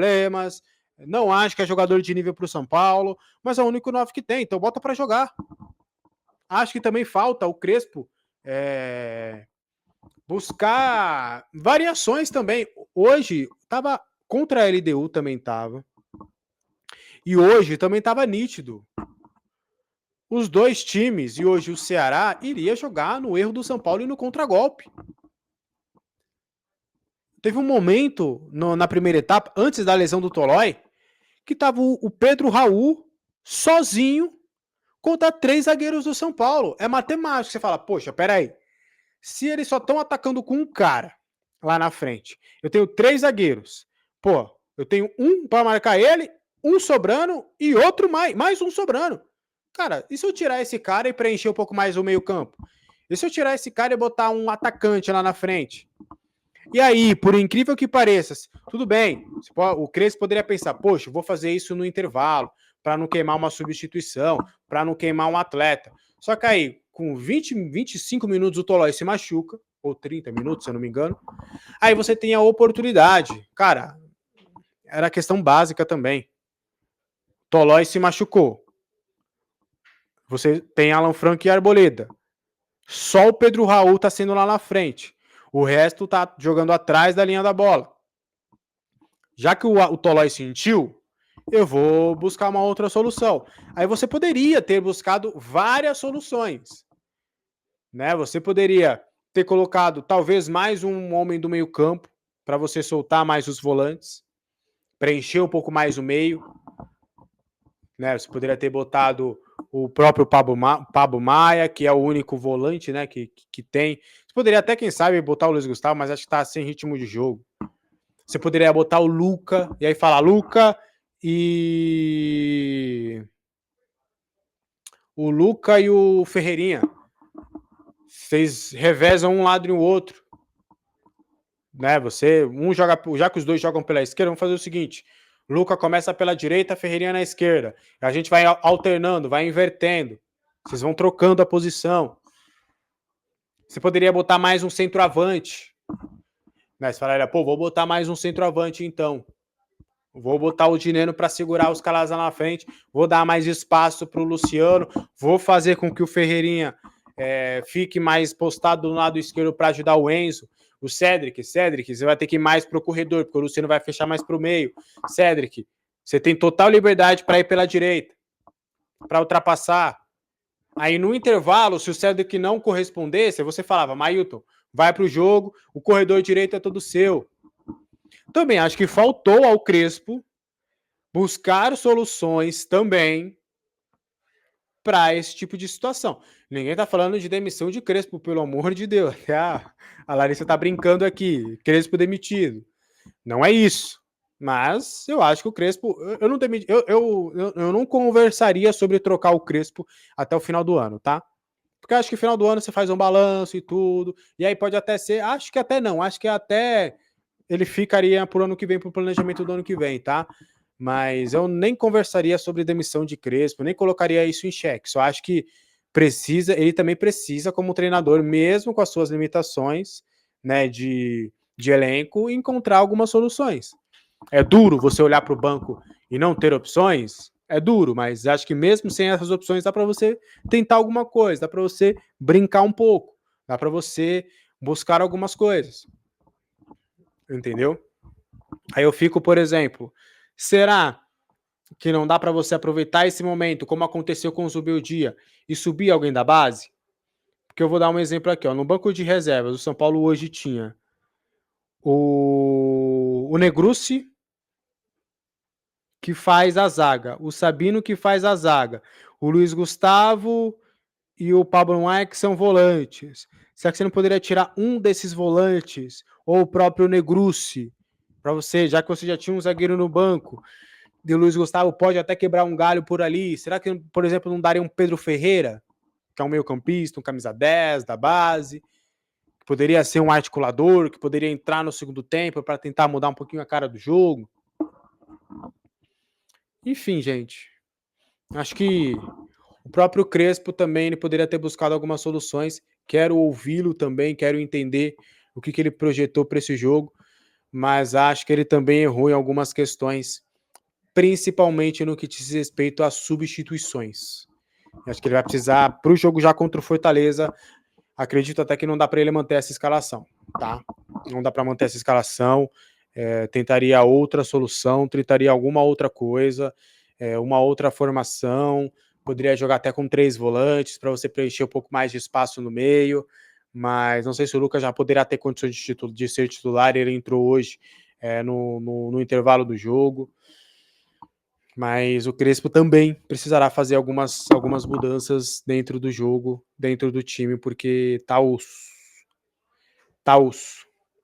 problemas, não acho que é jogador de nível para o São Paulo, mas é o único 9 que tem, então bota para jogar. Acho que também falta o Crespo buscar variações também. Hoje, tava contra a LDU também tava. E hoje também tava nítido. Os dois times, e hoje o Ceará, iria jogar no erro do São Paulo e no contragolpe. Teve um momento na primeira etapa, antes da lesão do Tolói, que tava o Pedro Raul sozinho contra 3 zagueiros do São Paulo. É matemático. Você fala, poxa, peraí. Se eles só estão atacando com um cara lá na frente, eu tenho 3 zagueiros. Pô, eu tenho um para marcar ele, um sobrando e outro mais um sobrando. Cara, e se eu tirar esse cara e preencher um pouco mais o meio-campo? E se eu tirar esse cara e botar um atacante lá na frente? E aí, por incrível que pareça, tudo bem, o Crespo poderia pensar, poxa, vou fazer isso no intervalo, para não queimar uma substituição, para não queimar um atleta. Só que aí, com 25 minutos o Tolói se machuca, ou 30 minutos, se eu não me engano, aí você tem a oportunidade. Cara, era questão básica também. Tolói se machucou. Você tem Alan Franco e Arboleda. Só o Pedro Raul tá sendo lá na frente. O resto tá jogando atrás da linha da bola. Já que o Tolói sentiu, eu vou buscar uma outra solução. Aí você poderia ter buscado várias soluções. Né? Você poderia ter colocado talvez mais um homem do meio campo para você soltar mais os volantes, preencher um pouco mais o meio. Né? Você poderia ter botado o próprio Pablo Maia, que é o único volante, né, que tem. Você poderia até, quem sabe, botar o Luiz Gustavo, mas acho que tá sem ritmo de jogo. Você poderia botar o Luca, e aí falar Luca e... O Luca e o Ferreirinha. Vocês revezam um lado e o outro. Né? Você, já que os dois jogam pela esquerda, vamos fazer o seguinte. Luca começa pela direita, Ferreirinha na esquerda. A gente vai alternando, vai invertendo. Vocês vão trocando a posição. Você poderia botar mais um centroavante. Né? Você falaria, pô, vou botar mais um centroavante então. Vou botar o Dineno para segurar os caras lá na frente. Vou dar mais espaço para o Luciano. Vou fazer com que o Ferreirinha fique mais postado do lado esquerdo para ajudar o Enzo. O Cedric, você vai ter que ir mais pro corredor, porque o Luciano vai fechar mais pro meio. Cedric, você tem total liberdade para ir pela direita, para ultrapassar. Aí no intervalo, se o Cedric não correspondesse, você falava, Mailton, vai pro jogo, o corredor direito é todo seu. Também acho que faltou ao Crespo buscar soluções também para esse tipo de situação. Ninguém tá falando de demissão de Crespo, pelo amor de Deus. A Larissa tá brincando aqui, Crespo demitido. Não é isso. Mas eu acho que o Crespo, eu não conversaria sobre trocar o Crespo até o final do ano, tá? Porque eu acho que no final do ano você faz um balanço e tudo, e aí pode até ser, acho que até não, acho que até ele ficaria pro ano que vem, pro planejamento do ano que vem, tá? Mas eu nem conversaria sobre demissão de Crespo, nem colocaria isso em xeque. Só acho que ele também precisa, como treinador, mesmo com as suas limitações, né, de elenco, encontrar algumas soluções. É duro você olhar para o banco e não ter opções? É duro, mas acho que mesmo sem essas opções dá para você tentar alguma coisa, dá para você brincar um pouco, dá para você buscar algumas coisas. Entendeu? Aí eu fico, por exemplo, será que não dá para você aproveitar esse momento, como aconteceu com o Zubeldia, e subir alguém da base? Porque eu vou dar um exemplo aqui, ó. No banco de reservas, o São Paulo hoje tinha o Negrucci, que faz a zaga, o Sabino, que faz a zaga, o Luiz Gustavo e o Pablo Maia, que são volantes. Será que você não poderia tirar um desses volantes, ou o próprio Negrucci, para você, já que você já tinha um zagueiro no banco, e o Luiz Gustavo pode até quebrar um galho por ali? Será que, por exemplo, não daria um Pedro Ferreira, que é um meio-campista, um camisa 10 da base, que poderia ser um articulador, que poderia entrar no segundo tempo para tentar mudar um pouquinho a cara do jogo? Enfim, gente, acho que o próprio Crespo também ele poderia ter buscado algumas soluções. Quero ouvi-lo também, quero entender o que ele projetou para esse jogo. mas acho que ele também errou em algumas questões, principalmente no que diz respeito às substituições. Acho que ele vai precisar, para o jogo já contra o Fortaleza, acredito até que não dá para ele manter essa escalação, tá? Não dá para manter essa escalação, tentaria outra solução, tentaria alguma outra coisa, uma outra formação, poderia jogar até com 3 volantes para você preencher um pouco mais de espaço no meio, mas não sei se o Lucas já poderá ter condições de ser titular, ele entrou hoje no intervalo do jogo, mas o Crespo também precisará fazer algumas mudanças dentro do jogo, dentro do time, porque tá osso. Tá osso.